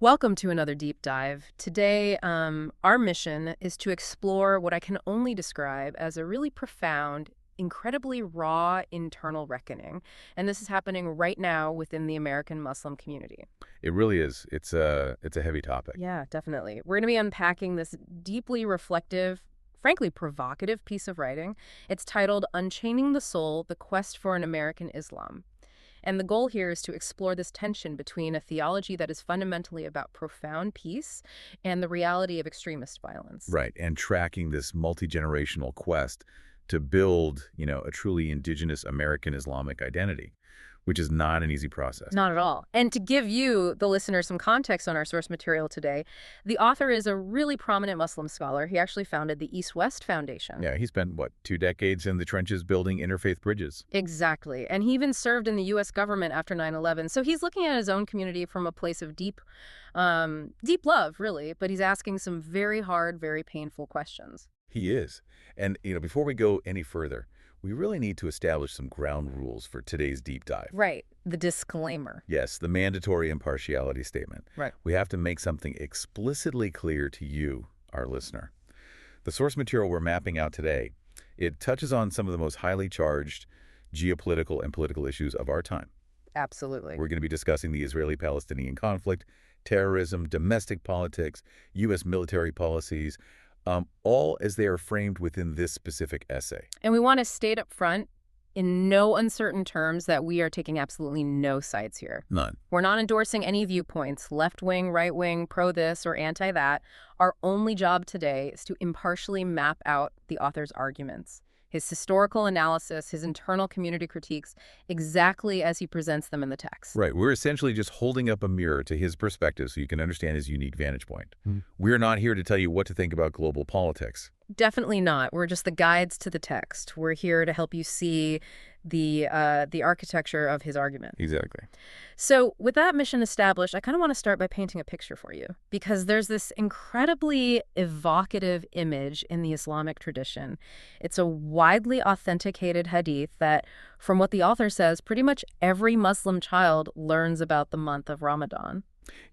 Welcome to another deep dive. Today, our mission is to explore what I can only describe as a really profound, incredibly raw internal reckoning. And this is happening right now within the American Muslim community. It really is. It's a heavy topic. Yeah, definitely. We're going to be unpacking this deeply reflective, frankly provocative piece of writing. It's titled Unchaining the Soul, The Quest for an American Islam. And the goal here is to explore this tension between a theology that is fundamentally about profound peace and the reality of extremist violence. Right. And tracking this multi-generational quest to build, a truly indigenous American Islamic identity, which is not an easy process. Not at all. And to give you, the listener, some context on our source material today, the author is a really prominent Muslim scholar. He actually founded the East-West Foundation. Yeah, he spent, 2 decades in the trenches building interfaith bridges. Exactly. And he even served in the U.S. government after 9/11. So he's looking at his own community from a place of deep love, really. But he's asking some very hard, very painful questions. He is. And, before we go any further, we really need to establish some ground rules for today's deep dive. Right. The disclaimer. Yes, the mandatory impartiality statement. Right. We have to make something explicitly clear to you, our listener. The source material we're mapping out today, it touches on some of the most highly charged geopolitical and political issues of our time. Absolutely. We're going to be discussing the Israeli-Palestinian conflict, terrorism, domestic politics, U.S. military policies, all as they are framed within this specific essay. And we want to state up front, in no uncertain terms, that we are taking absolutely no sides here. None. We're not endorsing any viewpoints, left-wing, right-wing, pro-this or anti-that. Our only job today is to impartially map out the author's arguments, his historical analysis, his internal community critiques, exactly as he presents them in the text. Right. We're essentially just holding up a mirror to his perspective so you can understand his unique vantage point. We're not here to tell you what to think about global politics. Definitely not. We're just the guides to the text. We're here to help you see the architecture of his argument. Exactly. So with that mission established, I kind of want to start by painting a picture for you, because there's this incredibly evocative image in the Islamic tradition. It's a widely authenticated hadith that, from what the author says, pretty much every Muslim child learns about the month of Ramadan.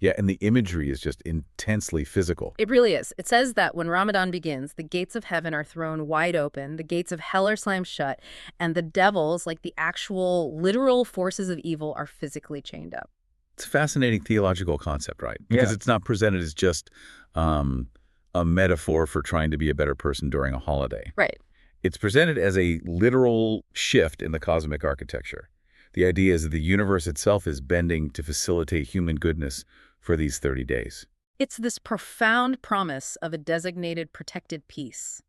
Yeah, and the imagery is just intensely physical. It really is. It says that when Ramadan begins, the gates of heaven are thrown wide open, the gates of hell are slammed shut, and the devils, like the actual literal forces of evil, are physically chained up. It's a fascinating theological concept, right? Because it's not presented as just a metaphor for trying to be a better person during a holiday. Right. It's presented as a literal shift in the cosmic architecture. The idea is that the universe itself is bending to facilitate human goodness for these 30 days. It's this profound promise of a designated protected peace,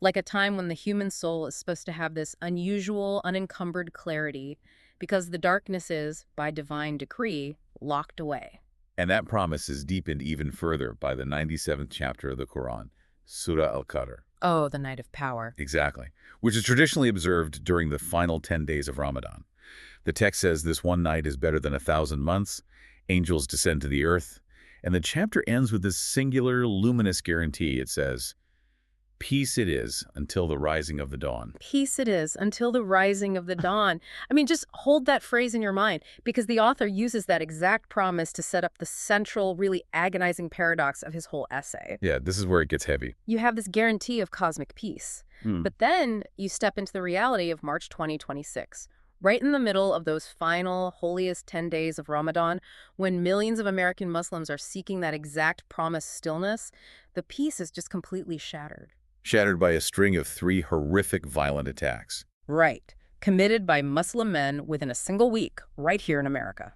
like a time when the human soul is supposed to have this unusual, unencumbered clarity because the darkness is, by divine decree, locked away. And that promise is deepened even further by the 97th chapter of the Quran, Surah Al-Qadr. Oh, the night of power. Exactly. Which is traditionally observed during the final 10 days of Ramadan. The text says this one night is better than 1,000 months, angels descend to the earth, and the chapter ends with this singular, luminous guarantee. It says, peace it is until the rising of the dawn. Peace it is until the rising of the dawn. I mean, just hold that phrase in your mind, because the author uses that exact promise to set up the central, really agonizing paradox of his whole essay. Yeah, this is where it gets heavy. You have this guarantee of cosmic peace, but then you step into the reality of March 2026. Right in the middle of those final, holiest 10 days of Ramadan, when millions of American Muslims are seeking that exact promised stillness, the peace is just completely shattered. Shattered by a string of 3 horrific violent attacks. Right. Committed by Muslim men within a single week, right here in America.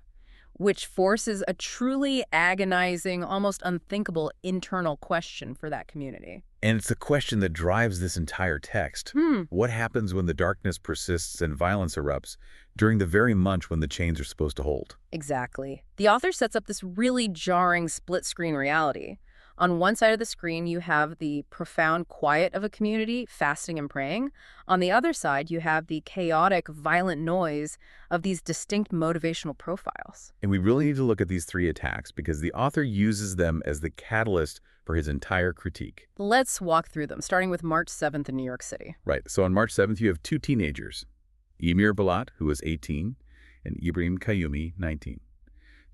Which forces a truly agonizing, almost unthinkable internal question for that community. And it's the question that drives this entire text. What happens when the darkness persists and violence erupts during the very month when the chains are supposed to hold? Exactly. The author sets up this really jarring split-screen reality. On one side of the screen, you have the profound quiet of a community, fasting and praying. On the other side, you have the chaotic, violent noise of these distinct motivational profiles. And we really need to look at these 3 attacks because the author uses them as the catalyst for his entire critique. Let's walk through them, starting with March 7th in New York City. Right. So on March 7th, you have 2 teenagers, Emir Balat, who was 18, and Ibrahim Qayyumi, 19.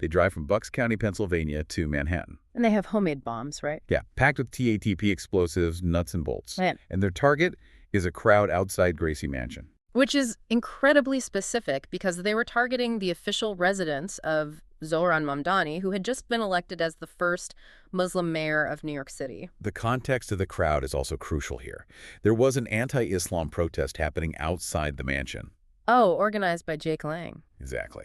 They drive from Bucks County, Pennsylvania to Manhattan. And they have homemade bombs, right? Yeah, packed with TATP explosives, nuts and bolts. Man. And their target is a crowd outside Gracie Mansion. Which is incredibly specific because they were targeting the official residence of Zohran Mamdani, who had just been elected as the first Muslim mayor of New York City. The context of the crowd is also crucial here. There was an anti-Islam protest happening outside the mansion. Oh, organized by Jake Lang. Exactly.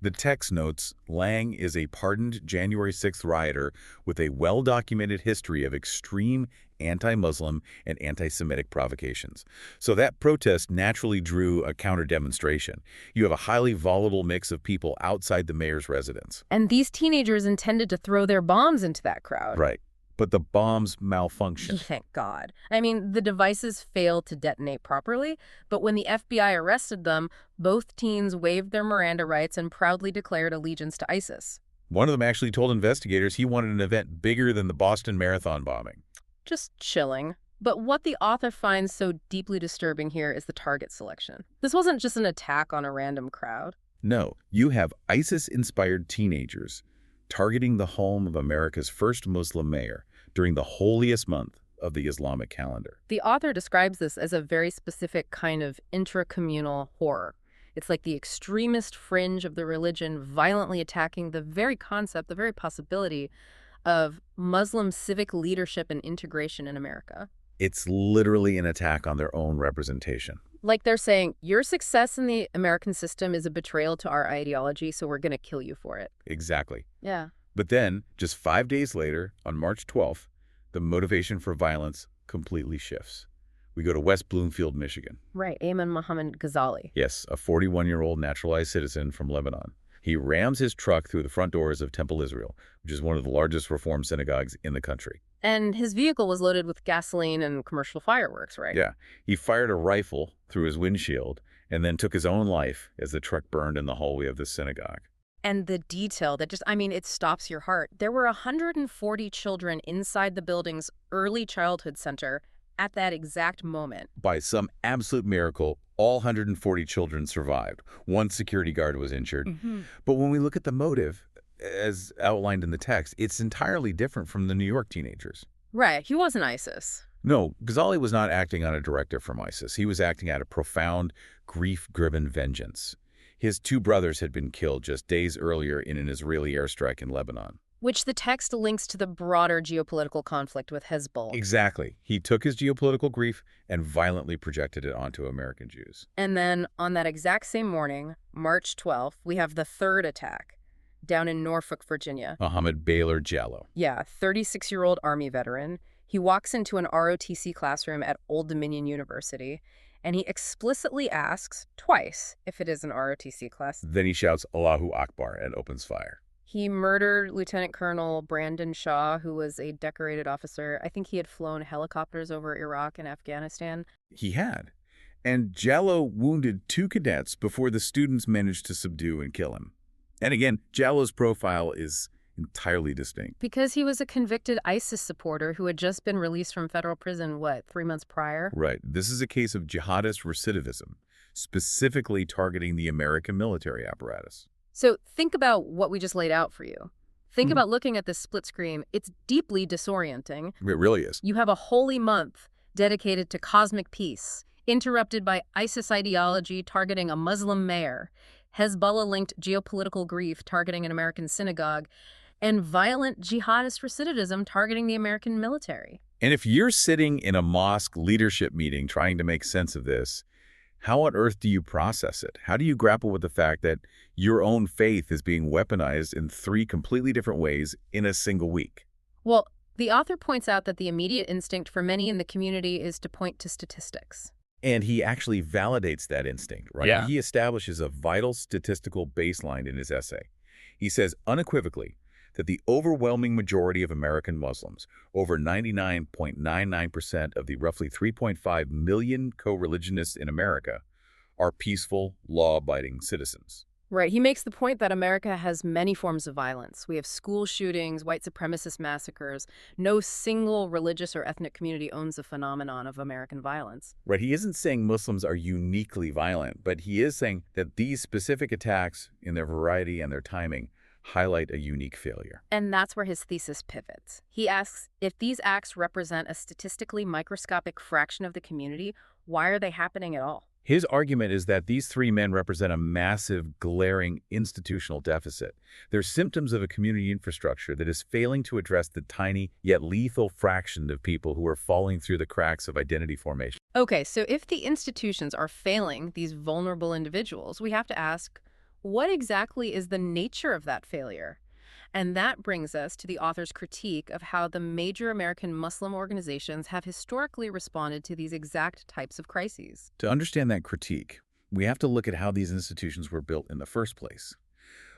The text notes Lang is a pardoned January 6th rioter with a well-documented history of extreme anti-Muslim and anti-Semitic provocations. So that protest naturally drew a counter-demonstration. You have a highly volatile mix of people outside the mayor's residence. And these teenagers intended to throw their bombs into that crowd. Right. But the bombs malfunctioned. Thank God. I mean, the devices failed to detonate properly, but when the FBI arrested them, both teens waived their Miranda rights and proudly declared allegiance to ISIS. One of them actually told investigators he wanted an event bigger than the Boston Marathon bombing. Just chilling. But what the author finds so deeply disturbing here is the target selection. This wasn't just an attack on a random crowd. No, you have ISIS-inspired teenagers targeting the home of America's first Muslim mayor during the holiest month of the Islamic calendar. The author describes this as a very specific kind of intracommunal horror. It's like the extremist fringe of the religion violently attacking the very concept, the very possibility of Muslim civic leadership and integration in America. It's literally an attack on their own representation. Like they're saying, your success in the American system is a betrayal to our ideology, so we're going to kill you for it. Exactly. Yeah. But then, just 5 days later, on March 12th, the motivation for violence completely shifts. We go to West Bloomfield, Michigan. Right, Ayman Mohammed Ghazali. Yes, a 41-year-old naturalized citizen from Lebanon. He rams his truck through the front doors of Temple Israel, which is one of the largest Reform synagogues in the country. And his vehicle was loaded with gasoline and commercial fireworks, right? Yeah, he fired a rifle through his windshield and then took his own life as the truck burned in the hallway of the synagogue. And the detail that just, I mean, it stops your heart. There were 140 children inside the building's early childhood center at that exact moment. By some absolute miracle, all 140 children survived. One security guard was injured. But when we look at the motive, as outlined in the text, it's entirely different from the New York teenagers. Right, he wasn't ISIS. No, Ghazali was not acting on a directive from ISIS. He was acting out of profound, grief-driven vengeance. His two brothers had been killed just days earlier in an Israeli airstrike in Lebanon. Which the text links to the broader geopolitical conflict with Hezbollah. Exactly. He took his geopolitical grief and violently projected it onto American Jews. And then on that exact same morning, March 12th, we have the third attack down in Norfolk, Virginia. Mohammed Baylor Jallow. Yeah, 36-year-old Army veteran. He walks into an ROTC classroom at Old Dominion University, and he explicitly asks twice if it is an ROTC class. Then he shouts Allahu Akbar and opens fire. He murdered Lieutenant Colonel Brandon Shaw, who was a decorated officer. I think he had flown helicopters over Iraq and Afghanistan. He had. And Jallow wounded 2 cadets before the students managed to subdue and kill him. And again, Jallow's profile is entirely distinct. Because he was a convicted ISIS supporter who had just been released from federal prison, 3 months prior? Right. This is a case of jihadist recidivism, specifically targeting the American military apparatus. So think about what we just laid out for you. Think about looking at this split screen. It's deeply disorienting. It really is. You have a holy month dedicated to cosmic peace, interrupted by ISIS ideology targeting a Muslim mayor, Hezbollah-linked geopolitical grief targeting an American synagogue, and violent jihadist recidivism targeting the American military. And if you're sitting in a mosque leadership meeting trying to make sense of this, how on earth do you process it? How do you grapple with the fact that your own faith is being weaponized in 3 completely different ways in a single week? Well, the author points out that the immediate instinct for many in the community is to point to statistics. And he actually validates that instinct, right? Yeah. He establishes a vital statistical baseline in his essay. He says unequivocally that the overwhelming majority of American Muslims, over 99.99% of the roughly 3.5 million co-religionists in America, are peaceful, law-abiding citizens. Right. He makes the point that America has many forms of violence. We have school shootings, white supremacist massacres. No single religious or ethnic community owns the phenomenon of American violence. Right. He isn't saying Muslims are uniquely violent, but he is saying that these specific attacks, in their variety and their timing, highlight a unique failure. And that's where his thesis pivots. He asks, if these acts represent a statistically microscopic fraction of the community, why are they happening at all? His argument is that these three men represent a massive, glaring institutional deficit. They're symptoms of a community infrastructure that is failing to address the tiny yet lethal fraction of people who are falling through the cracks of identity formation. Okay, so if the institutions are failing these vulnerable individuals, we have to ask, what exactly is the nature of that failure? And that brings us to the author's critique of how the major American Muslim organizations have historically responded to these exact types of crises. To understand that critique, we have to look at how these institutions were built in the first place.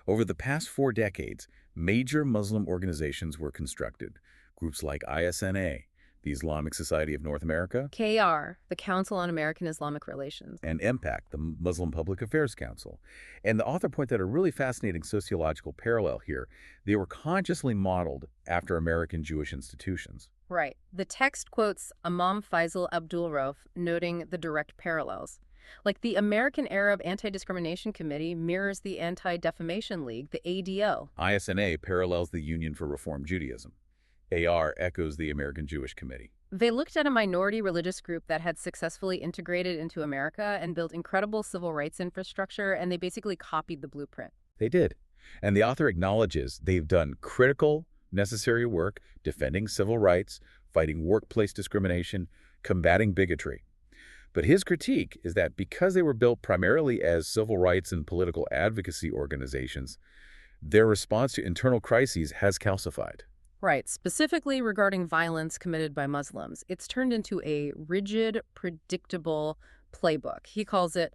Over the past 4 decades, major Muslim organizations were constructed. Groups like ISNA, the Islamic Society of North America, KR, the Council on American Islamic Relations. and MPAC, the Muslim Public Affairs Council. And the author points out a really fascinating sociological parallel here. They were consciously modeled after American Jewish institutions. Right. The text quotes Imam Faisal Abdul Rauf, noting the direct parallels. Like the American Arab Anti-Discrimination Committee mirrors the Anti-Defamation League, the ADO. ISNA parallels the Union for Reform Judaism. AR echoes the American Jewish Committee. They looked at a minority religious group that had successfully integrated into America and built incredible civil rights infrastructure, and they basically copied the blueprint. They did. And the author acknowledges they've done critical, necessary work defending civil rights, fighting workplace discrimination, combating bigotry. But his critique is that because they were built primarily as civil rights and political advocacy organizations, their response to internal crises has calcified. Right. Specifically regarding violence committed by Muslims, it's turned into a rigid, predictable playbook. He calls it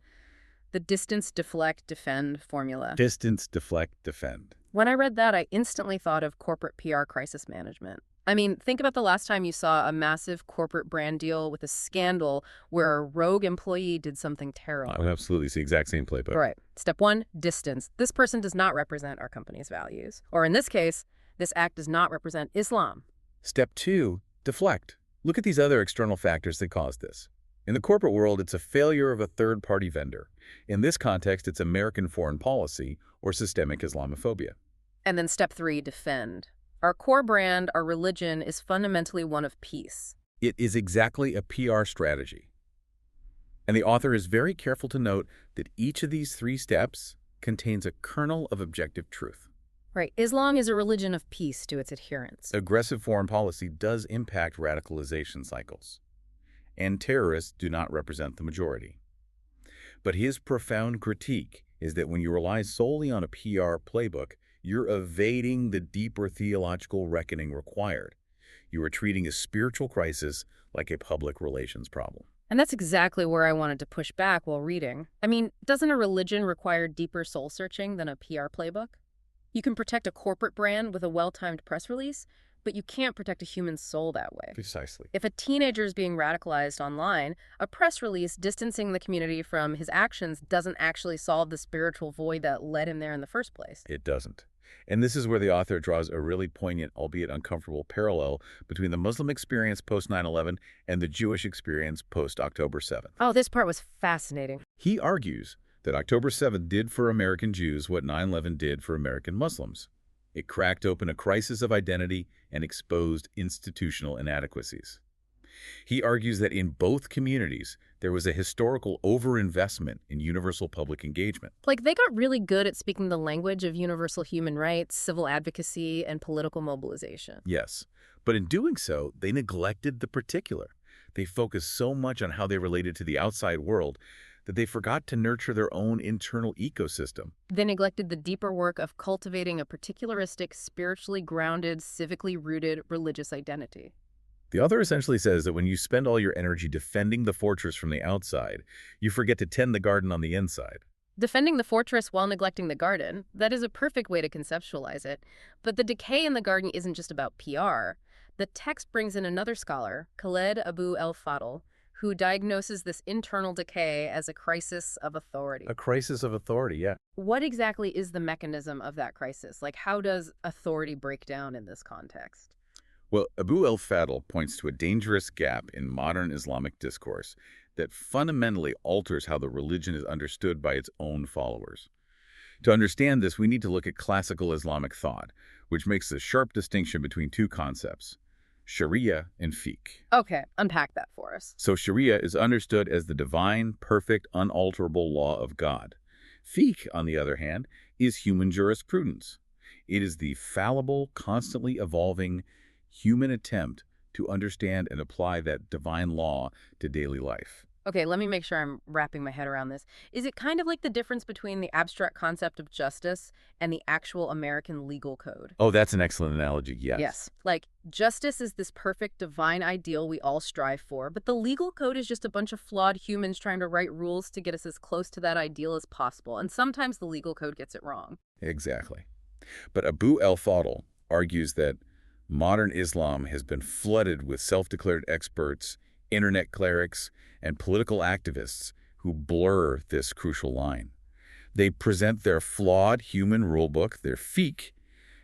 the distance, deflect, defend formula. Distance, deflect, defend. When I read that, I instantly thought of corporate PR crisis management. I mean, think about the last time you saw a massive corporate brand deal with a scandal where a rogue employee did something terrible. I would absolutely see the exact same playbook. Right. Step 1, distance. This person does not represent our company's values. Or in this case, this act does not represent Islam. Step 2, deflect. Look at these other external factors that caused this. In the corporate world, it's a failure of a third-party vendor. In this context, it's American foreign policy or systemic Islamophobia. And then step 3, defend. Our core brand, our religion, is fundamentally one of peace. It is exactly a PR strategy. And the author is very careful to note that each of these 3 steps contains a kernel of objective truth. Right. Islam is a religion of peace to its adherents. Aggressive foreign policy does impact radicalization cycles, and terrorists do not represent the majority. But his profound critique is that when you rely solely on a PR playbook, you're evading the deeper theological reckoning required. You are treating a spiritual crisis like a public relations problem. And that's exactly where I wanted to push back while reading. I mean, doesn't a religion require deeper soul searching than a PR playbook? You can protect a corporate brand with a well-timed press release, but you can't protect a human soul that way. Precisely. If a teenager is being radicalized online, a press release distancing the community from his actions doesn't actually solve the spiritual void that led him there in the first place. It doesn't. And this is where the author draws a really poignant, albeit uncomfortable, parallel between the Muslim experience post-9/11 and the Jewish experience post-October 7th. Oh, this part was fascinating. He argues that October 7th did for American Jews what 9/11 did for American Muslims. It cracked open a crisis of identity and exposed institutional inadequacies. He argues that in both communities, there was a historical overinvestment in universal public engagement. Like, they got really good at speaking the language of universal human rights, civil advocacy, and political mobilization. Yes, but in doing so, they neglected the particular. They focused so much on how they related to the outside world that they forgot to nurture their own internal ecosystem. They neglected the deeper work of cultivating a particularistic, spiritually grounded, civically rooted religious identity. The author essentially says that when you spend all your energy defending the fortress from the outside, you forget to tend the garden on the inside. Defending the fortress while neglecting the garden, that is a perfect way to conceptualize it. But the decay in the garden isn't just about PR. The text brings in another scholar, Khaled Abu el-Fadl, who diagnoses this internal decay as a crisis of authority. A crisis of authority, yeah. What exactly is the mechanism of that crisis? Like, how does authority break down in this context? Well, Abu el-Fadl points to a dangerous gap in modern Islamic discourse that fundamentally alters how the religion is understood by its own followers. To understand this, we need to look at classical Islamic thought, which makes a sharp distinction between two concepts, Sharia and fiqh. Okay, unpack that for us. So Sharia is understood as the divine, perfect, unalterable law of God. Fiqh, on the other hand, is human jurisprudence. It is the fallible, constantly evolving human attempt to understand and apply that divine law to daily life. Okay, let me make sure I'm wrapping my head around this. Is it kind of like the difference between the abstract concept of justice and the actual American legal code? Oh, that's an excellent analogy, yes. Yes. Like, justice is this perfect divine ideal we all strive for, but the legal code is just a bunch of flawed humans trying to write rules to get us as close to that ideal as possible. And sometimes the legal code gets it wrong. Exactly. But Abu el-Fadl argues that modern Islam has been flooded with self-declared experts, internet clerics, and political activists who blur this crucial line. They present their flawed human rulebook, their fiqh,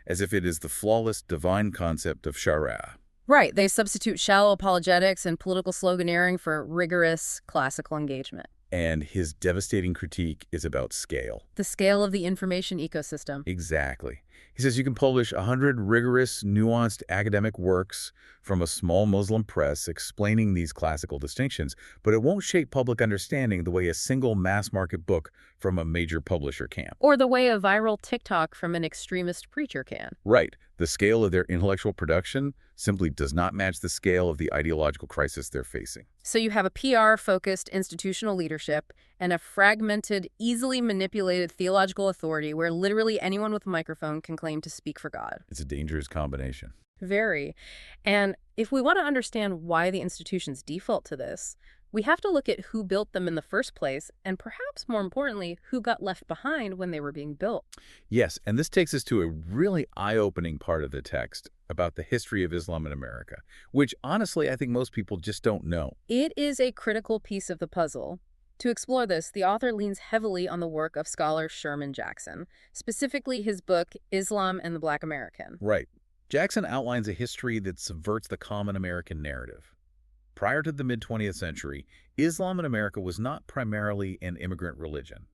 as if it is the flawless divine concept of sharia. Right. They substitute shallow apologetics and political sloganeering for rigorous classical engagement. And his devastating critique is about scale. The scale of the information ecosystem. Exactly. He says you can publish 100 rigorous, nuanced academic works from a small Muslim press explaining these classical distinctions, but it won't shape public understanding the way a single mass-market book from a major publisher can. Or the way a viral TikTok from an extremist preacher can. Right. The scale of their intellectual production simply does not match the scale of the ideological crisis they're facing. So you have a PR-focused institutional leadership and a fragmented, easily manipulated theological authority where literally anyone with a microphone can claim to speak for God. It's a dangerous combination. Very. And if we want to understand why the institutions default to this, we have to look at who built them in the first place, and perhaps more importantly, who got left behind when they were being built. Yes, and this takes us to a really eye-opening part of the text about the history of Islam in America, which honestly I think most people just don't know. It is a critical piece of the puzzle. To explore this, the author leans heavily on the work of scholar Sherman Jackson, specifically his book, Islam and the Black American. Right. Jackson outlines a history that subverts the common American narrative. Prior to the mid-20th century, Islam in America was not primarily an immigrant religion.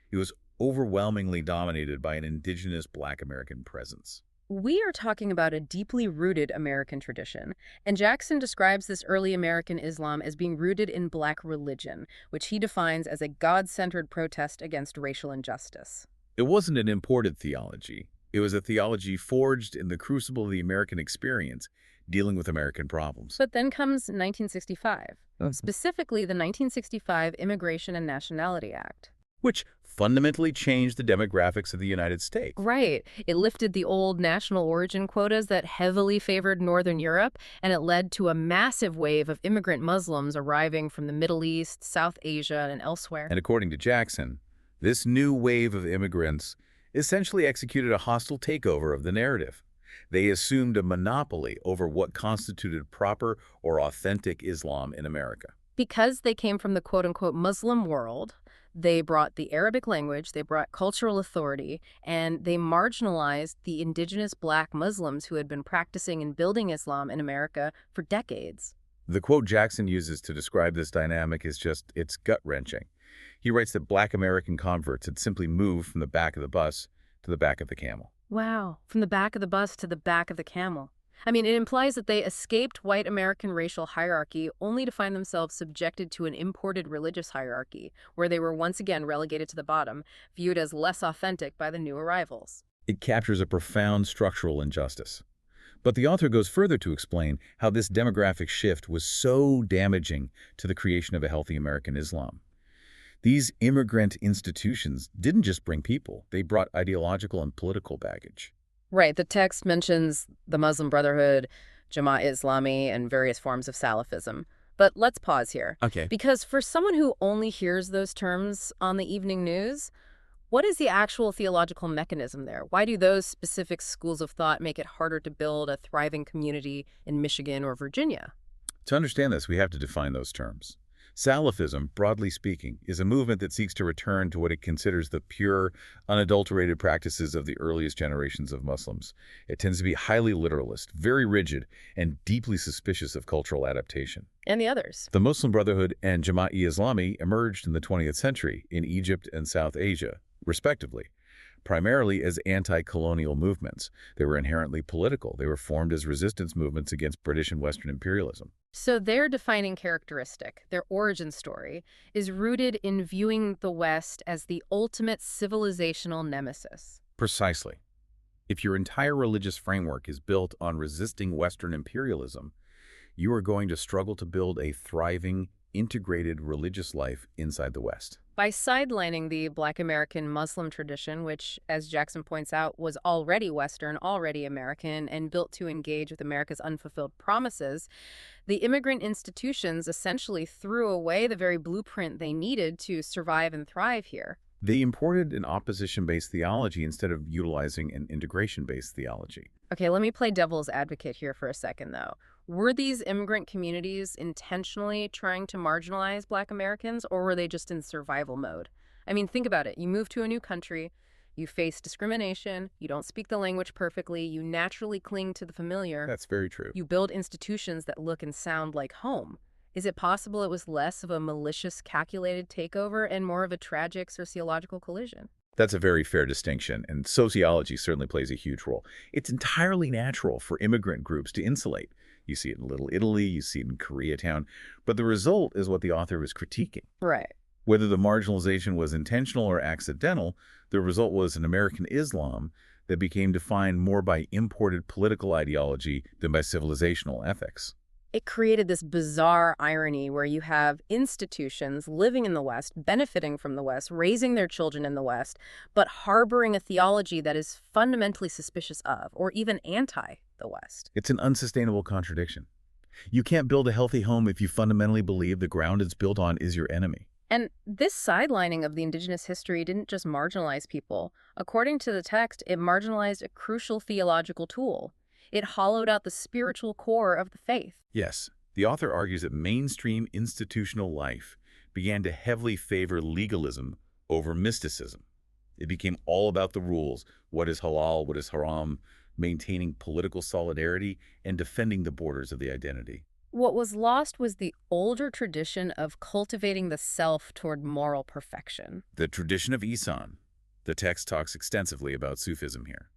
It was overwhelmingly dominated by an indigenous Black American presence. We are talking about a deeply rooted American tradition, and Jackson describes this early American Islam as being rooted in Black religion, which he defines as a God-centered protest against racial injustice. It wasn't an imported theology. It was a theology forged in the crucible of the American experience, dealing with American problems. But then comes 1965, specifically the 1965 Immigration and Nationality Act. Which fundamentally changed the demographics of the United States. Right. It lifted the old national origin quotas that heavily favored Northern Europe, and it led to a massive wave of immigrant Muslims arriving from the Middle East, South Asia, and elsewhere. And according to Jackson, this new wave of immigrants essentially executed a hostile takeover of the narrative. They assumed a monopoly over what constituted proper or authentic Islam in America. Because they came from the quote-unquote Muslim world, they brought the Arabic language, they brought cultural authority, and they marginalized the indigenous Black Muslims who had been practicing and building Islam in America for decades. The quote Jackson uses to describe this dynamic is it's gut-wrenching. He writes that Black American converts had simply moved from the back of the bus to the back of the camel. Wow, from the back of the bus to the back of the camel. I mean, it implies that they escaped white American racial hierarchy only to find themselves subjected to an imported religious hierarchy, where they were once again relegated to the bottom, viewed as less authentic by the new arrivals. It captures a profound structural injustice. But the author goes further to explain how this demographic shift was so damaging to the creation of a healthy American Islam. These immigrant institutions didn't just bring people, they brought ideological and political baggage. Right, the text mentions the Muslim Brotherhood, Jamaat Islami, and various forms of Salafism. But let's pause here. Okay. Because for someone who only hears those terms on the evening news, what is the actual theological mechanism there? Why do those specific schools of thought make it harder to build a thriving community in Michigan or Virginia? To understand this, we have to define those terms. Salafism, broadly speaking, is a movement that seeks to return to what it considers the pure, unadulterated practices of the earliest generations of Muslims. It tends to be highly literalist, very rigid, and deeply suspicious of cultural adaptation. And the others? The Muslim Brotherhood and Jamaat Islami emerged in the 20th century in Egypt and South Asia, respectively. primarily as anti-colonial movements. They were inherently political. They were formed as resistance movements against British and Western imperialism. So their defining characteristic, their origin story, is rooted in viewing the West as the ultimate civilizational nemesis. Precisely. If your entire religious framework is built on resisting Western imperialism, you are going to struggle to build a thriving, integrated religious life inside the West. By sidelining the Black American Muslim tradition, which, as Jackson points out, was already Western, already American, and built to engage with America's unfulfilled promises, the immigrant institutions essentially threw away the very blueprint they needed to survive and thrive here. They imported an opposition-based theology instead of utilizing an integration-based theology. Okay, let me play devil's advocate here for a second, though. Were these immigrant communities intentionally trying to marginalize Black Americans, or were they just in survival mode? I mean, think about it. You move to a new country, you face discrimination, you don't speak the language perfectly, you naturally cling to the familiar. That's very true. You build institutions that look and sound like home. Is it possible it was less of a malicious, calculated takeover and more of a tragic sociological collision? That's a very fair distinction, and sociology certainly plays a huge role. It's entirely natural for immigrant groups to insulate. You see it in Little Italy, you see it in Koreatown, but the result is what the author was critiquing. Right. Whether the marginalization was intentional or accidental, the result was an American Islam that became defined more by imported political ideology than by civilizational ethics. It created this bizarre irony where you have institutions living in the West, benefiting from the West, raising their children in the West, but harboring a theology that is fundamentally suspicious of, or even anti, the West. It's an unsustainable contradiction. You can't build a healthy home if you fundamentally believe the ground it's built on is your enemy. And this sidelining of the indigenous history didn't just marginalize people. According to the text, it marginalized a crucial theological tool. It hollowed out the spiritual core of the faith. Yes, the author argues that mainstream institutional life began to heavily favor legalism over mysticism. It became all about the rules, what is halal, what is haram, maintaining political solidarity, and defending the borders of the identity. What was lost was the older tradition of cultivating the self toward moral perfection. The tradition of Ihsan. The text talks extensively about Sufism here.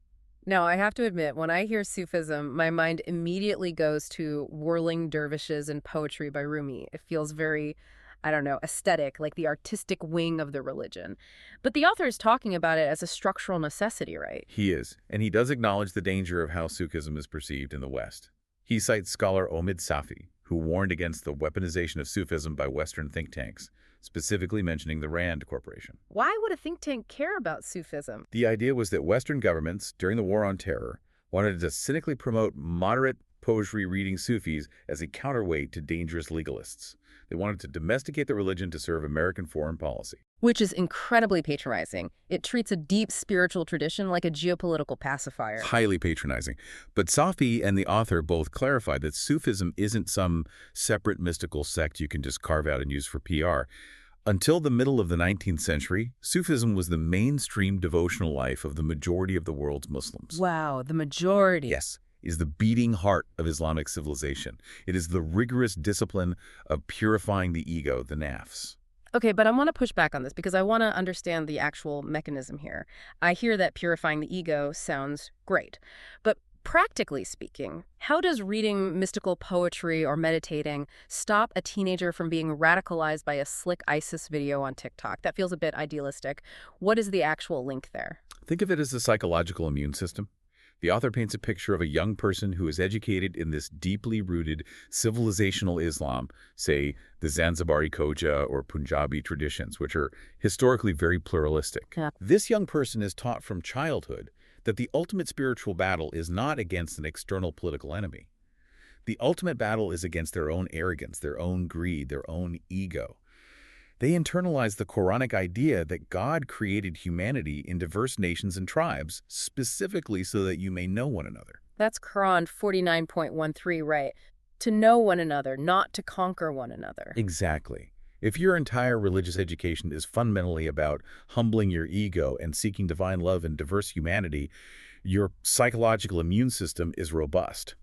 Now, I have to admit, when I hear Sufism, my mind immediately goes to whirling dervishes and poetry by Rumi. It feels very, I don't know, aesthetic, like the artistic wing of the religion. But the author is talking about it as a structural necessity, right? He is, and he does acknowledge the danger of how Sufism is perceived in the West. He cites scholar Omid Safi, who warned against the weaponization of Sufism by Western think tanks, specifically mentioning the Rand Corporation. Why would a think tank care about Sufism? The idea was that Western governments, during the War on Terror, wanted to cynically promote moderate poetry-reading Sufis as a counterweight to dangerous legalists. They wanted to domesticate the religion to serve American foreign policy. Which is incredibly patronizing. It treats a deep spiritual tradition like a geopolitical pacifier. Highly patronizing. But Safi and the author both clarify that Sufism isn't some separate mystical sect you can just carve out and use for PR. Until the middle of the 19th century, Sufism was the mainstream devotional life of the majority of the world's Muslims. Wow, the majority. Yes, is the beating heart of Islamic civilization. It is the rigorous discipline of purifying the ego, the nafs. Okay, but I want to push back on this because I want to understand the actual mechanism here. I hear that purifying the ego sounds great, but practically speaking, how does reading mystical poetry or meditating stop a teenager from being radicalized by a slick ISIS video on TikTok? That feels a bit idealistic. What is the actual link there? Think of it as the psychological immune system. The author paints a picture of a young person who is educated in this deeply rooted civilizational Islam, say the Zanzibari Khoja or Punjabi traditions, which are historically very pluralistic. Yeah. This young person is taught from childhood that the ultimate spiritual battle is not against an external political enemy. The ultimate battle is against their own arrogance, their own greed, their own ego. They internalize the Quranic idea that God created humanity in diverse nations and tribes, specifically so that you may know one another. That's Quran 49.13, right? To know one another, not to conquer one another. Exactly. If your entire religious education is fundamentally about humbling your ego and seeking divine love and diverse humanity, your psychological immune system is robust.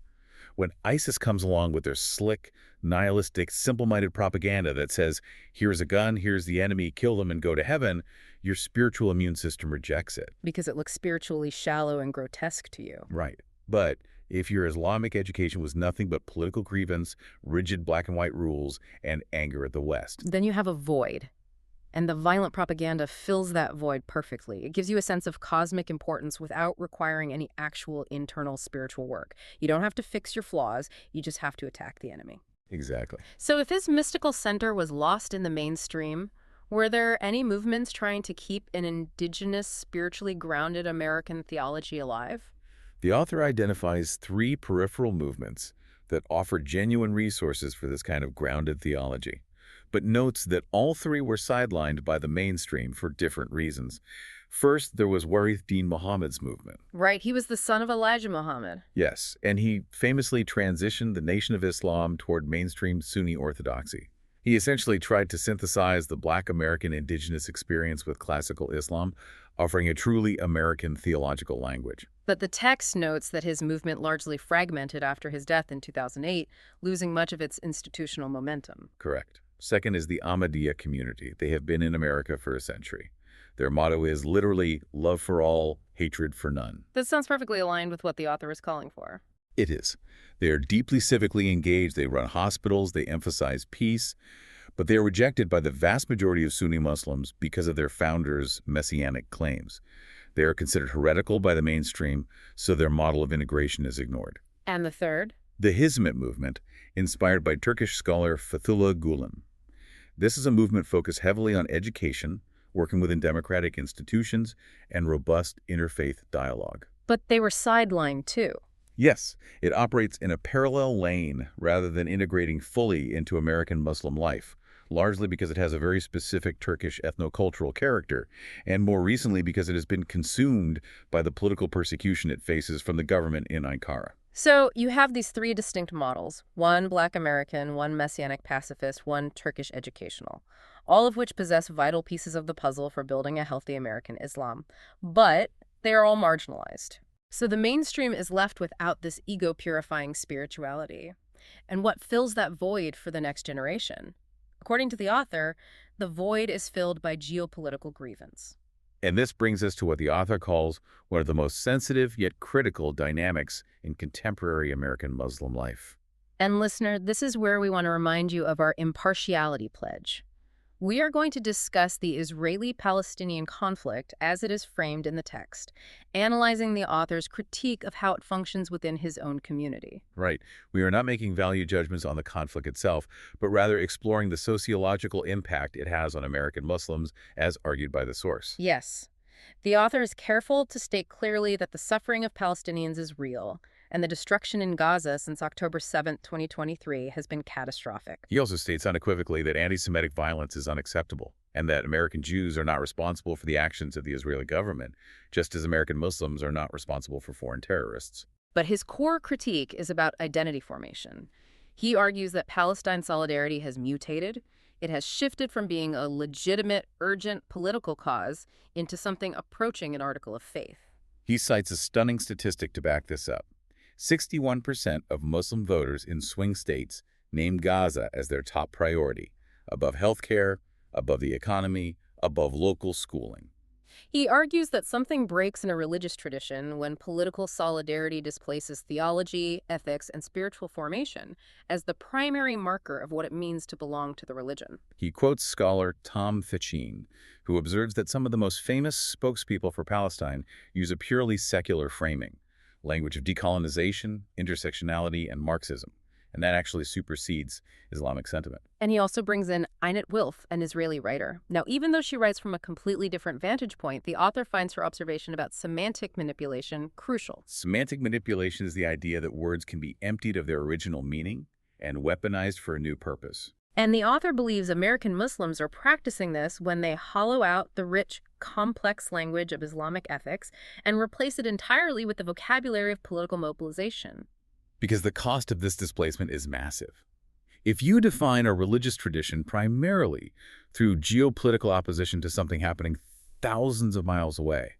When ISIS comes along with their slick, nihilistic, simple-minded propaganda that says, here's a gun, here's the enemy, kill them and go to heaven, your spiritual immune system rejects it. Because it looks spiritually shallow and grotesque to you. Right. But if your Islamic education was nothing but political grievance, rigid black and white rules, and anger at the West, Then you have a void. And the violent propaganda fills that void perfectly. It gives you a sense of cosmic importance without requiring any actual internal spiritual work. You don't have to fix your flaws, you just have to attack the enemy. exactly. So if his mystical center was lost in the mainstream, were there any movements trying to keep an indigenous, spiritually grounded American theology alive? The author identifies 3 peripheral movements that offer genuine resources for this kind of grounded theology, but notes that all 3 were sidelined by the mainstream for different reasons. First, there was Warith Deen Muhammad's movement. Right, he was the son of Elijah Muhammad. Yes, and he famously transitioned the Nation of Islam toward mainstream Sunni orthodoxy. He essentially tried to synthesize the Black American indigenous experience with classical Islam, offering a truly American theological language. But the text notes that his movement largely fragmented after his death in 2008, losing much of its institutional momentum. Correct. Second is the Ahmadiyya community. They have been in America for a century. Their motto is literally love for all, hatred for none. That sounds perfectly aligned with what the author is calling for. It is. They are deeply civically engaged. They run hospitals. They emphasize peace. But they are rejected by the vast majority of Sunni Muslims because of their founders' messianic claims. They are considered heretical by the mainstream, so their model of integration is ignored. And the third? The Hizmet movement, inspired by Turkish scholar Fethullah Gulen. This is a movement focused heavily on education, working within democratic institutions, and robust interfaith dialogue. But they were sidelined too. Yes, it operates in a parallel lane rather than integrating fully into American Muslim life, largely because it has a very specific Turkish ethnocultural character, and more recently because it has been consumed by the political persecution it faces from the government in Ankara. So you have these 3 distinct models, one Black American, one Messianic pacifist, one Turkish educational, all of which possess vital pieces of the puzzle for building a healthy American Islam. But they are all marginalized. So the mainstream is left without this ego-purifying spirituality. And what fills that void for the next generation? According to the author, the void is filled by geopolitical grievance. And this brings us to what the author calls one of the most sensitive yet critical dynamics in contemporary American Muslim life. And listener, this is where we want to remind you of our impartiality pledge. We are going to discuss the Israeli-Palestinian conflict as it is framed in the text, analyzing the author's critique of how it functions within his own community. Right. We are not making value judgments on the conflict itself, but rather exploring the sociological impact it has on American Muslims, as argued by the source. Yes. The author is careful to state clearly that the suffering of Palestinians is real, and the destruction in Gaza since October 7, 2023 has been catastrophic. He also states unequivocally that anti-Semitic violence is unacceptable, and that American Jews are not responsible for the actions of the Israeli government, just as American Muslims are not responsible for foreign terrorists. But his core critique is about identity formation. He argues that Palestine solidarity has mutated. It has shifted from being a legitimate, urgent political cause into something approaching an article of faith. He cites a stunning statistic to back this up. 61% of Muslim voters in swing states name Gaza as their top priority, above healthcare, above the economy, above local schooling. He argues that something breaks in a religious tradition when political solidarity displaces theology, ethics, and spiritual formation as the primary marker of what it means to belong to the religion. He quotes scholar Tom Fitchine, who observes that some of the most famous spokespeople for Palestine use a purely secular framing, language of decolonization, intersectionality, and Marxism, and that actually supersedes Islamic sentiment. And he also brings in Einat Wilf, an Israeli writer. Now, even though she writes from a completely different vantage point, the author finds her observation about semantic manipulation crucial. Semantic manipulation is the idea that words can be emptied of their original meaning and weaponized for a new purpose. And the author believes American Muslims are practicing this when they hollow out the rich, complex language of Islamic ethics and replace it entirely with the vocabulary of political mobilization. Because the cost of this displacement is massive. If you define a religious tradition primarily through geopolitical opposition to something happening thousands of miles away,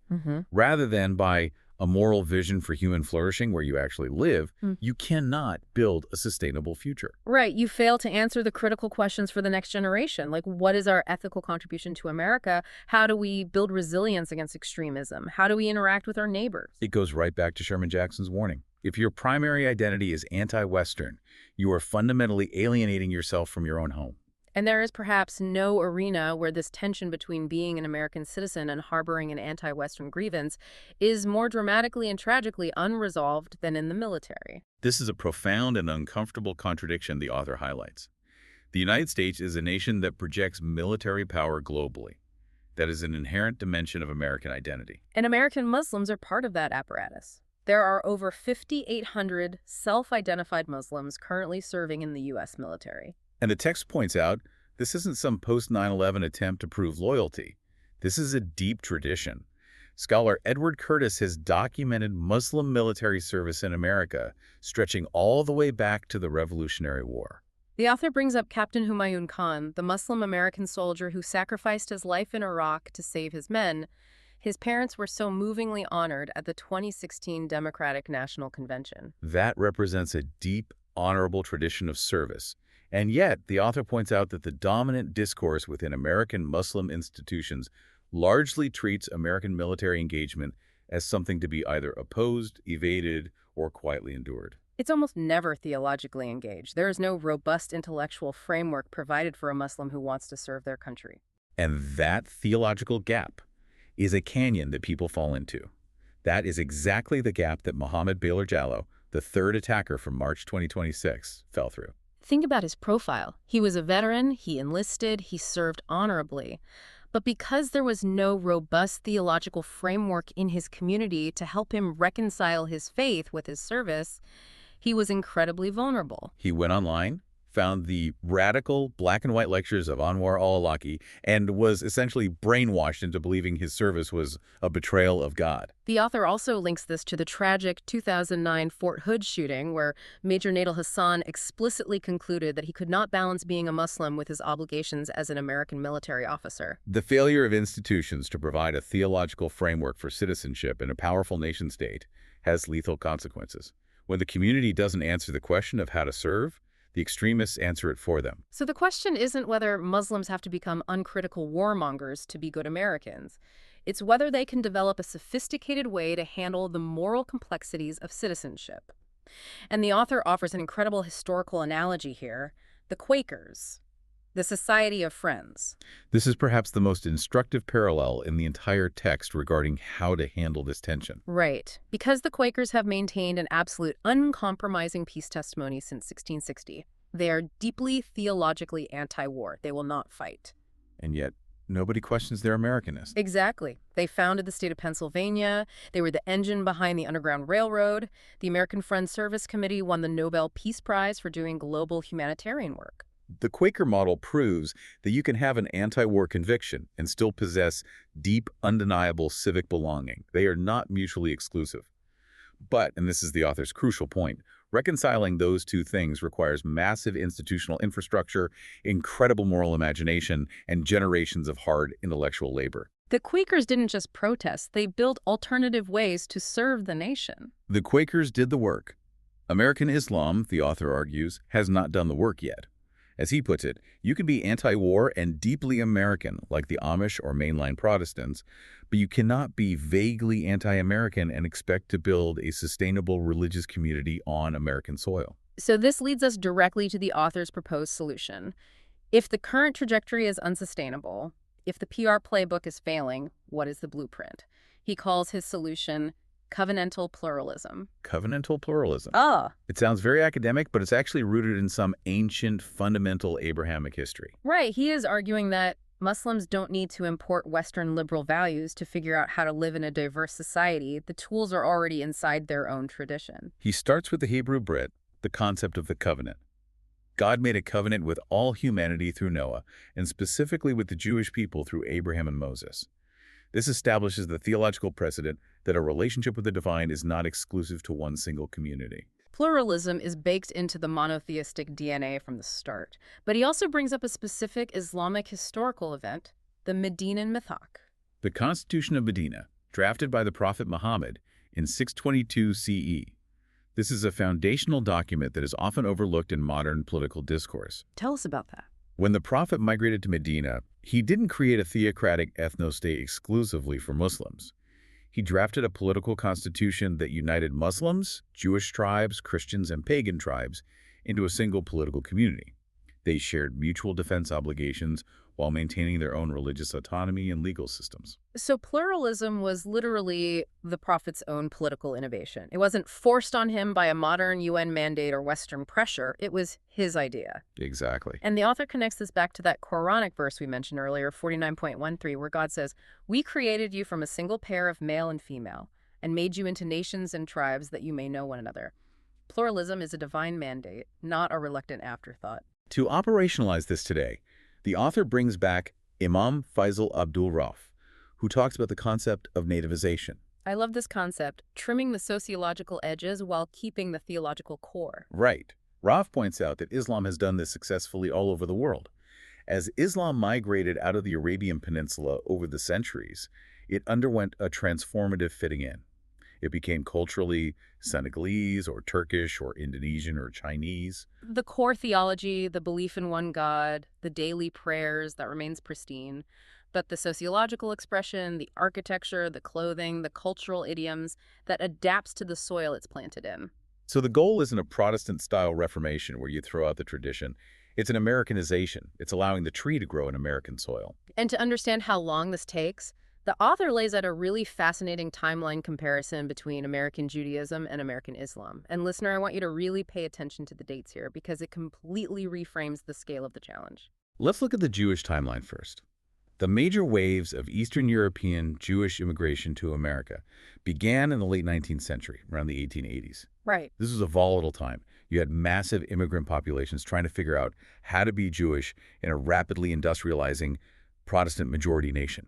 rather than by a moral vision for human flourishing where you actually live, you cannot build a sustainable future. Right. You fail to answer the critical questions for the next generation. Like, what is our ethical contribution to America? How do we build resilience against extremism? How do we interact with our neighbors? It goes right back to Sherman Jackson's warning. If your primary identity is anti-Western, you are fundamentally alienating yourself from your own home. And there is perhaps no arena where this tension between being an American citizen and harboring an anti-Western grievance is more dramatically and tragically unresolved than in the military. This is a profound and uncomfortable contradiction the author highlights. The United States is a nation that projects military power globally. That is an inherent dimension of American identity. And American Muslims are part of that apparatus. There are over 5,800 self-identified Muslims currently serving in the U.S. military. And the text points out, this isn't some post-9/11 attempt to prove loyalty. This is a deep tradition. Scholar Edward Curtis has documented Muslim military service in America, stretching all the way back to the Revolutionary War. The author brings up Captain Humayun Khan, the Muslim-American soldier who sacrificed his life in Iraq to save his men. His parents were so movingly honored at the 2016 Democratic National Convention. That represents a deep, honorable tradition of service. And yet, the author points out that the dominant discourse within American Muslim institutions largely treats American military engagement as something to be either opposed, evaded, or quietly endured. It's almost never theologically engaged. There is no robust intellectual framework provided for a Muslim who wants to serve their country. And that theological gap is a canyon that people fall into. That is exactly the gap that Mohammed Baylor Jallow, the third attacker from March 2026, fell through. Think about his profile. He was a veteran, he enlisted, he served honorably. But because there was no robust theological framework in his community to help him reconcile his faith with his service, he was incredibly vulnerable. He went online, found the radical black and white lectures of Anwar al-Awlaki, and was essentially brainwashed into believing his service was a betrayal of God. The author also links this to the tragic 2009 Fort Hood shooting, where Major Nadal Hassan explicitly concluded that he could not balance being a Muslim with his obligations as an American military officer. The failure of institutions to provide a theological framework for citizenship in a powerful nation-state has lethal consequences. When the community doesn't answer the question of how to serve, the extremists answer it for them. So the question isn't whether Muslims have to become uncritical warmongers to be good Americans. It's whether they can develop a sophisticated way to handle the moral complexities of citizenship. And the author offers an incredible historical analogy here: the Quakers, the Society of Friends. This is perhaps the most instructive parallel in the entire text regarding how to handle this tension. Right. Because the Quakers have maintained an absolute uncompromising peace testimony since 1660. They are deeply theologically anti-war. They will not fight. And yet, nobody questions their Americanness. Exactly. They founded the state of Pennsylvania. They were the engine behind the Underground Railroad. The American Friends Service Committee won the Nobel Peace Prize for doing global humanitarian work. The Quaker model proves that you can have an anti-war conviction and still possess deep, undeniable civic belonging. They are not mutually exclusive. But, and this is the author's crucial point, reconciling those two things requires massive institutional infrastructure, incredible moral imagination, and generations of hard intellectual labor. The Quakers didn't just protest, they built alternative ways to serve the nation. The Quakers did the work. American Islam, the author argues, has not done the work yet. As he puts it, you can be anti-war and deeply American, like the Amish or mainline Protestants, but you cannot be vaguely anti-American and expect to build a sustainable religious community on American soil. So this leads us directly to the author's proposed solution. If the current trajectory is unsustainable, if the PR playbook is failing, what is the blueprint? He calls his solution covenantal pluralism. Covenantal pluralism. Ah. It sounds very academic, but it's actually rooted in some ancient, fundamental Abrahamic history. Right. He is arguing that Muslims don't need to import Western liberal values to figure out how to live in a diverse society. The tools are already inside their own tradition. He starts with the Hebrew Brit, the concept of the covenant. God made a covenant with all humanity through Noah, and specifically with the Jewish people through Abraham and Moses. This establishes the theological precedent that a relationship with the divine is not exclusive to one single community. Pluralism is baked into the monotheistic DNA from the start, but he also brings up a specific Islamic historical event, the Medinan Mithaq. The Constitution of Medina, drafted by the Prophet Muhammad, in 622 CE. This is a foundational document that is often overlooked in modern political discourse. Tell us about that. When the Prophet migrated to Medina, he didn't create a theocratic ethno-state exclusively for Muslims. He drafted a political constitution that united Muslims, Jewish tribes, Christians, and pagan tribes into a single political community. They shared mutual defense obligations while maintaining their own religious autonomy and legal systems. So pluralism was literally the Prophet's own political innovation. It wasn't forced on him by a modern UN mandate or Western pressure. It was his idea. Exactly. And the author connects this back to that Quranic verse we mentioned earlier, 49.13, where God says, "We created you from a single pair of male and female, and made you into nations and tribes that you may know one another." Pluralism is a divine mandate, not a reluctant afterthought. To operationalize this today, the author brings back Imam Faisal Abdul Rauf, who talks about the concept of nativisation. I love this concept, trimming the sociological edges while keeping the theological core. Right. Rauf points out that Islam has done this successfully all over the world. As Islam migrated out of the Arabian Peninsula over the centuries, it underwent a transformative fitting in. It became culturally Senegalese or Turkish or Indonesian or Chinese. The core theology, the belief in one God, the daily prayers, that remains pristine. But the sociological expression, the architecture, the clothing, the cultural idioms, that adapts to the soil it's planted in. So the goal isn't a Protestant-style Reformation where you throw out the tradition. It's an Americanization. It's allowing the tree to grow in American soil. And to understand how long this takes, the author lays out a really fascinating timeline comparison between American Judaism and American Islam. And listener, I want you to really pay attention to the dates here because it completely reframes the scale of the challenge. Let's look at the Jewish timeline first. The major waves of Eastern European Jewish immigration to America began in the late 19th century, around the 1880s. Right. This was a volatile time. You had massive immigrant populations trying to figure out how to be Jewish in a rapidly industrializing Protestant majority nation.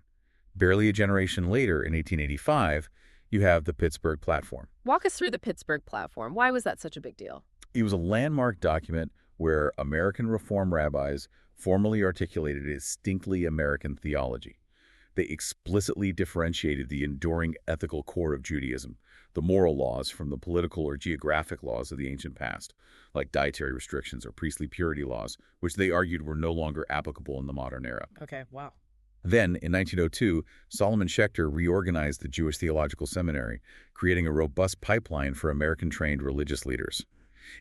Barely a generation later, in 1885, you have the Pittsburgh Platform. Walk us through the Pittsburgh Platform. Why was that such a big deal? It was a landmark document where American Reform rabbis formally articulated a distinctly American theology. They explicitly differentiated the enduring ethical core of Judaism, the moral laws, from the political or geographic laws of the ancient past, like dietary restrictions or priestly purity laws, which they argued were no longer applicable in the modern era. Okay, wow. Then, in 1902, Solomon Schechter reorganized the Jewish Theological Seminary, creating a robust pipeline for American-trained religious leaders.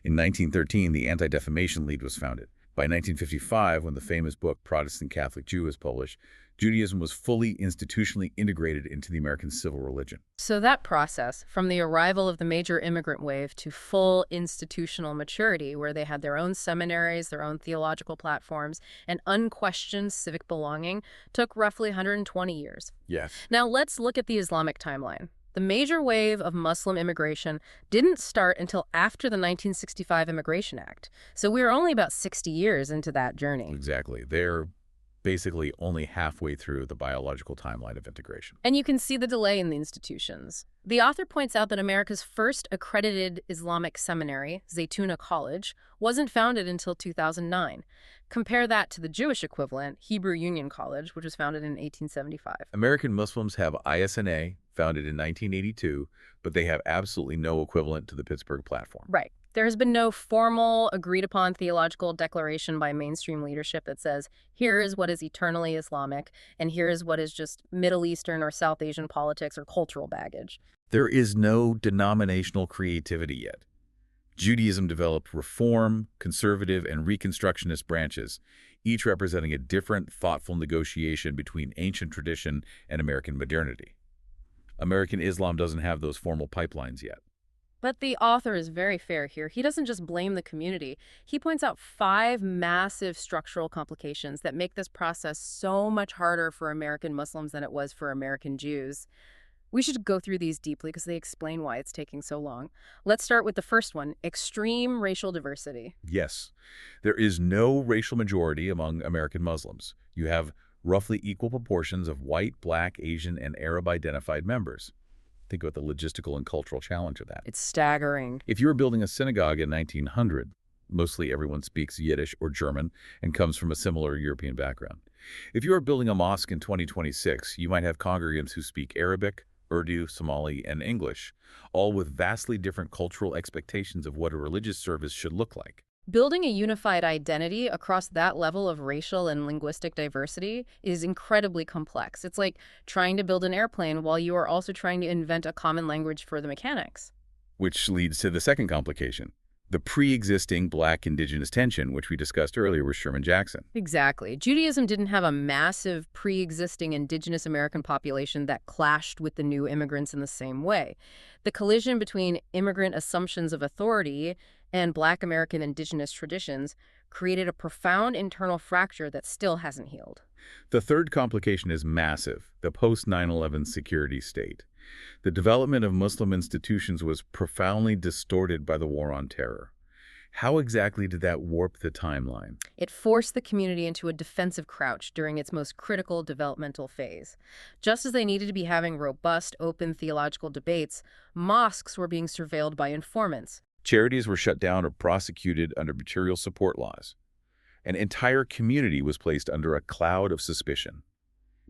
In 1913, the Anti-Defamation League was founded. By 1955, when the famous book Protestant Catholic Jew was published, Judaism was fully institutionally integrated into the American civil religion. So that process, from the arrival of the major immigrant wave to full institutional maturity, where they had their own seminaries, their own theological platforms, and unquestioned civic belonging, took roughly 120 years. Yes. Now let's look at the Islamic timeline. The major wave of Muslim immigration didn't start until after the 1965 Immigration Act. So we were only about 60 years into that journey. Exactly. They're basically only halfway through the biological timeline of integration. And you can see the delay in the institutions. The author points out that America's first accredited Islamic seminary, Zaytuna College, wasn't founded until 2009. Compare that to the Jewish equivalent, Hebrew Union College, which was founded in 1875. American Muslims have ISNA, founded in 1982, but they have absolutely no equivalent to the Pittsburgh Platform. Right. There has been no formal, agreed-upon theological declaration by mainstream leadership that says, here is what is eternally Islamic, and here is what is just Middle Eastern or South Asian politics or cultural baggage. There is no denominational creativity yet. Judaism developed Reform, Conservative, and Reconstructionist branches, each representing a different, thoughtful negotiation between ancient tradition and American modernity. American Islam doesn't have those formal pipelines yet. But the author is very fair here. He doesn't just blame the community. He points out 5 massive structural complications that make this process so much harder for American Muslims than it was for American Jews. We should go through these deeply because they explain why it's taking so long. Let's start with the first one, extreme racial diversity. Yes, there is no racial majority among American Muslims. You have roughly equal proportions of white, black, Asian, and Arab-identified members. Think about the logistical and cultural challenge of that. It's staggering. If you were building a synagogue in 1900, mostly everyone speaks Yiddish or German and comes from a similar European background. If you are building a mosque in 2026, you might have congregants who speak Arabic, Urdu, Somali, and English, all with vastly different cultural expectations of what a religious service should look like. Building a unified identity across that level of racial and linguistic diversity is incredibly complex. It's like trying to build an airplane while you are also trying to invent a common language for the mechanics. Which leads to the second complication, the pre-existing black indigenous tension, which we discussed earlier with Sherman Jackson. Exactly. Judaism didn't have a massive pre-existing indigenous American population that clashed with the new immigrants in the same way. The collision between immigrant assumptions of authority and Black American indigenous traditions created a profound internal fracture that still hasn't healed. The third complication is massive, the post-9/11 security state. The development of Muslim institutions was profoundly distorted by the War on Terror. How exactly did that warp the timeline? It forced the community into a defensive crouch during its most critical developmental phase. Just as they needed to be having robust, open theological debates, mosques were being surveilled by informants. Charities were shut down or prosecuted under material support laws. An entire community was placed under a cloud of suspicion.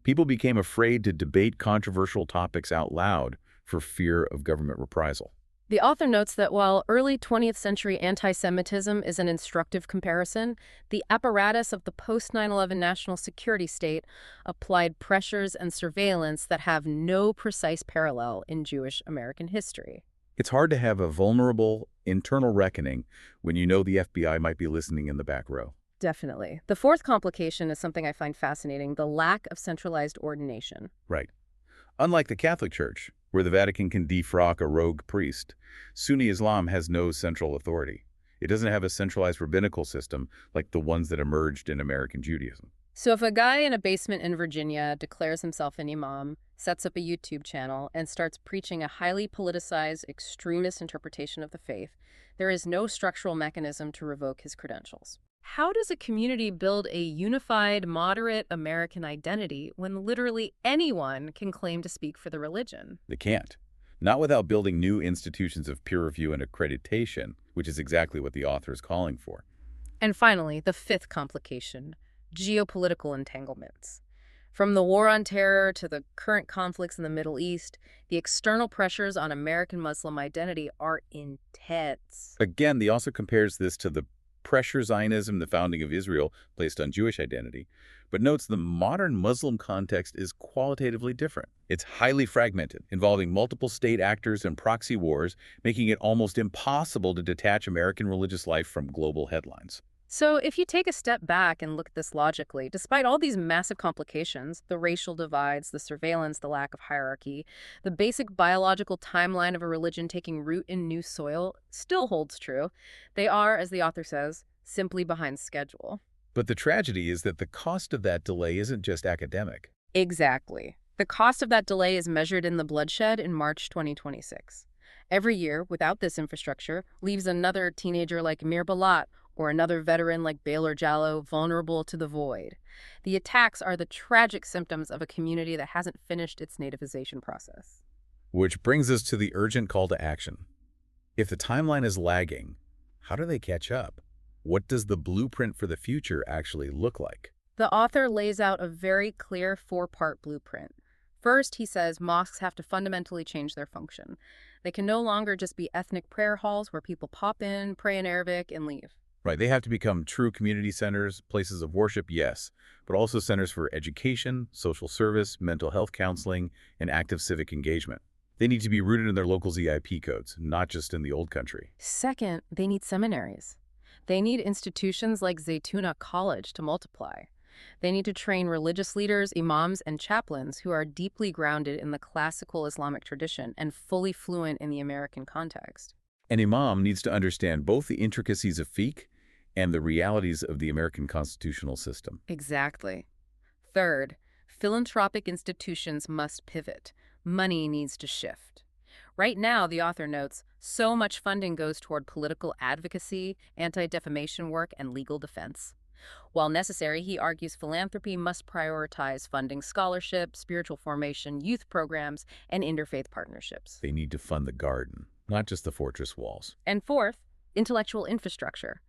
People became afraid to debate controversial topics out loud for fear of government reprisal. The author notes that while early 20th century anti-Semitism is an instructive comparison, the apparatus of the post-9/11 national security state applied pressures and surveillance that have no precise parallel in Jewish American history. It's hard to have a vulnerable internal reckoning when you know the FBI might be listening in the back row. Definitely. The fourth complication is something I find fascinating, the lack of centralized ordination. Right. Unlike the Catholic Church, where the Vatican can defrock a rogue priest, Sunni Islam has no central authority. It doesn't have a centralized rabbinical system like the ones that emerged in American Judaism. So if a guy in a basement in Virginia declares himself an imam, sets up a YouTube channel, and starts preaching a highly politicized, extremist interpretation of the faith, there is no structural mechanism to revoke his credentials. How does a community build a unified, moderate American identity when literally anyone can claim to speak for the religion? They can't. Not without building new institutions of peer review and accreditation, which is exactly what the author is calling for. And finally, the fifth complication, geopolitical entanglements. From the War on Terror to the current conflicts in the Middle East, the external pressures on American Muslim identity are intense. Again, the author compares this to the pressure Zionism, the founding of Israel, placed on Jewish identity, but notes the modern Muslim context is qualitatively different. It's highly fragmented, involving multiple state actors and proxy wars, making it almost impossible to detach American religious life from global headlines. So if you take a step back and look at this logically, despite all these massive complications, the racial divides, the surveillance, the lack of hierarchy, the basic biological timeline of a religion taking root in new soil still holds true. They are, as the author says, simply behind schedule. But the tragedy is that the cost of that delay isn't just academic. Exactly. The cost of that delay is measured in the bloodshed in March 2026. Every year, without this infrastructure, leaves another teenager like Mir Balat or another veteran like Baylor Jallo vulnerable to the void. The attacks are the tragic symptoms of a community that hasn't finished its nativization process. Which brings us to the urgent call to action. If the timeline is lagging, how do they catch up? What does the blueprint for the future actually look like? The author lays out a very clear four-part blueprint. First, he says mosques have to fundamentally change their function. They can no longer just be ethnic prayer halls where people pop in, pray in Arabic, and leave. Right, they have to become true community centers, places of worship, yes, but also centers for education, social service, mental health counseling, and active civic engagement. They need to be rooted in their local ZIP codes, not just in the old country. Second, they need seminaries. They need institutions like Zaytuna College to multiply. They need to train religious leaders, imams, and chaplains who are deeply grounded in the classical Islamic tradition and fully fluent in the American context. An imam needs to understand both the intricacies of fiqh and the realities of the American constitutional system. Exactly. Third, philanthropic institutions must pivot. Money needs to shift. Right now, the author notes, so much funding goes toward political advocacy, anti-defamation work, and legal defense. While necessary, he argues philanthropy must prioritize funding scholarship, spiritual formation, youth programs, and interfaith partnerships. They need to fund the garden, not just the fortress walls. And fourth, intellectual infrastructure.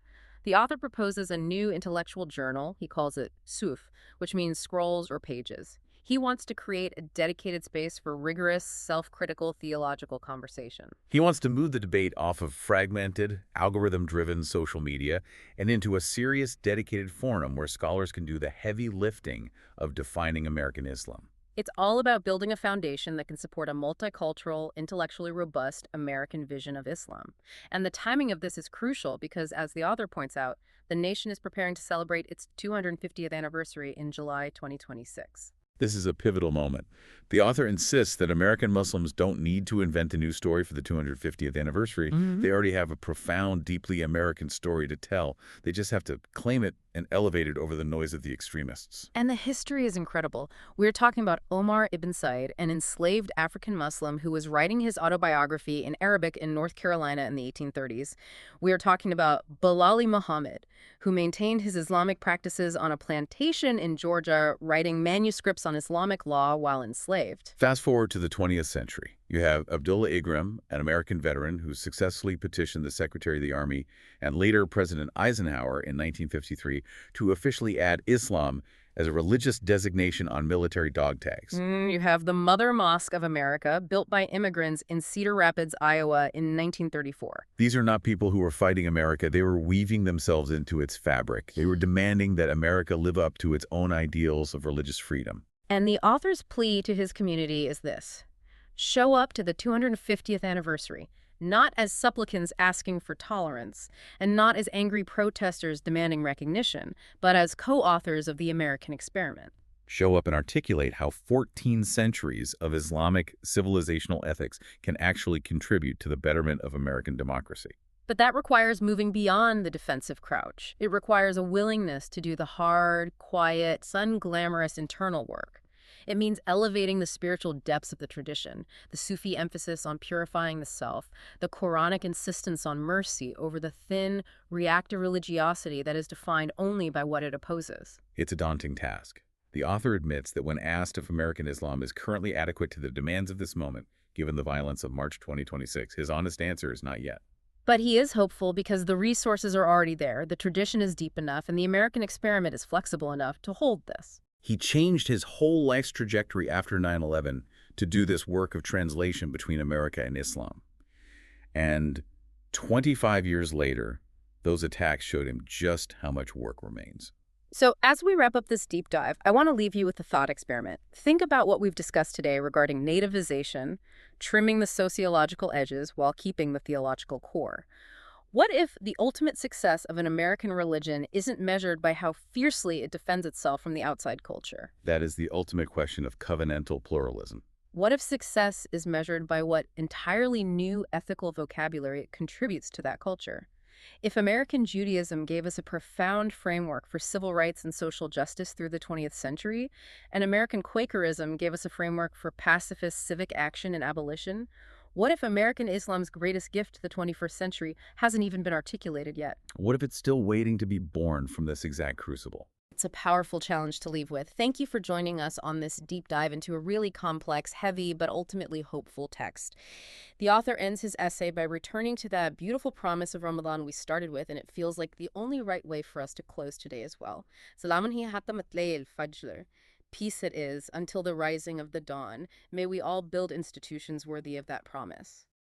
The author proposes a new intellectual journal. He calls it Suf, which means scrolls or pages. He wants to create a dedicated space for rigorous, self-critical theological conversation. He wants to move the debate off of fragmented, algorithm-driven social media and into a serious, dedicated forum where scholars can do the heavy lifting of defining American Islam. It's all about building a foundation that can support a multicultural, intellectually robust American vision of Islam. And the timing of this is crucial because, as the author points out, the nation is preparing to celebrate its 250th anniversary in July 2026. This is a pivotal moment. The author insists that American Muslims don't need to invent a new story for the 250th anniversary. They already have a profound, deeply American story to tell. They just have to claim it and elevate it over the noise of the extremists. And the history is incredible. We're talking about Omar ibn Said, an enslaved African Muslim who was writing his autobiography in Arabic in North Carolina in the 1830s. We are talking about Bilali Muhammad, who maintained his Islamic practices on a plantation in Georgia, writing manuscripts on Islamic law while enslaved. Fast forward to the 20th century. You have Abdullah Igram, an American veteran who successfully petitioned the Secretary of the Army and later President Eisenhower in 1953 to officially add Islam as a religious designation on military dog tags. You have the Mother Mosque of America, built by immigrants in Cedar Rapids, Iowa in 1934. These are not people who were fighting America. They were weaving themselves into its fabric. They were demanding that America live up to its own ideals of religious freedom. And the author's plea to his community is this: show up to the 250th anniversary, not as supplicants asking for tolerance, and not as angry protesters demanding recognition, but as co-authors of the American experiment. Show up and articulate how 14 centuries of Islamic civilizational ethics can actually contribute to the betterment of American democracy. But that requires moving beyond the defensive crouch. It requires a willingness to do the hard, quiet, unglamorous internal work. It means elevating the spiritual depths of the tradition, the Sufi emphasis on purifying the self, the Quranic insistence on mercy over the thin, reactive religiosity that is defined only by what it opposes. It's a daunting task. The author admits that when asked if American Islam is currently adequate to the demands of this moment, given the violence of March 2026, his honest answer is not yet. But he is hopeful because the resources are already there, the tradition is deep enough, and the American experiment is flexible enough to hold this. He changed his whole life's trajectory after 9/11 to do this work of translation between America and Islam. And 25 years later, those attacks showed him just how much work remains. So as we wrap up this deep dive, I want to leave you with a thought experiment. Think about what we've discussed today regarding nativization, trimming the sociological edges while keeping the theological core. What if the ultimate success of an American religion isn't measured by how fiercely it defends itself from the outside culture? That is the ultimate question of covenantal pluralism. What if success is measured by what entirely new ethical vocabulary it contributes to that culture? If American Judaism gave us a profound framework for civil rights and social justice through the 20th century, and American Quakerism gave us a framework for pacifist civic action and abolition, what if American Islam's greatest gift to the 21st century hasn't even been articulated yet? What if it's still waiting to be born from this exact crucible? It's a powerful challenge to leave with. Thank you for joining us on this deep dive into a really complex, heavy, but ultimately hopeful text. The author ends his essay by returning to that beautiful promise of Ramadan we started with, and it feels like the only right way for us to close today as well. Salamun hiya hatta matla'il fajr. Peace it is until the rising of the dawn. May we all build institutions worthy of that promise.